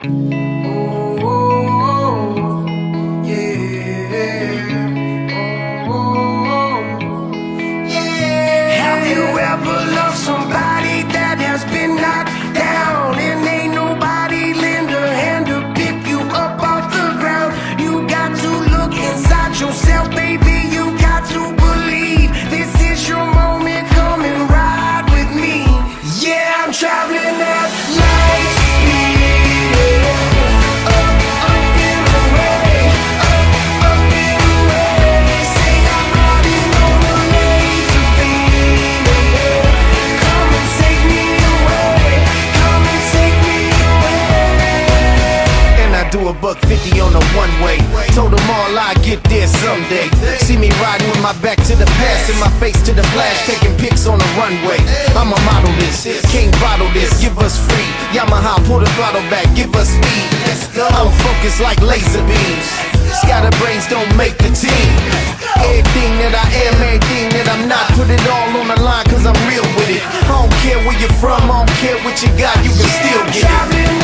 Have you ever loved somebody that has been knocked down and ain't nobody lend a hand to pick you up off the ground? You got to look inside yourself, baby. You got to believe this is your moment. Come and ride with me. Yeah, I'm traveling at light speed. Up and away, up and away. Say I'm riding on a laser beam. Come and take me away, come and take me away. And I do $150 on a one-way. Told them all I'd get there someday. See me riding with my back to the past and my face to the flash, taking pics on the runway. I'ma model this, can't bottle this, give us free. Yamaha, pull the throttle back, give us speed. I'm focused like laser beams. Scatterbrains don't make the team. Everything that I am, everything that I'm not, put it all on the line cause I'm real with it. I don't care where you're from, I don't care what you got, you can still get it. Traveling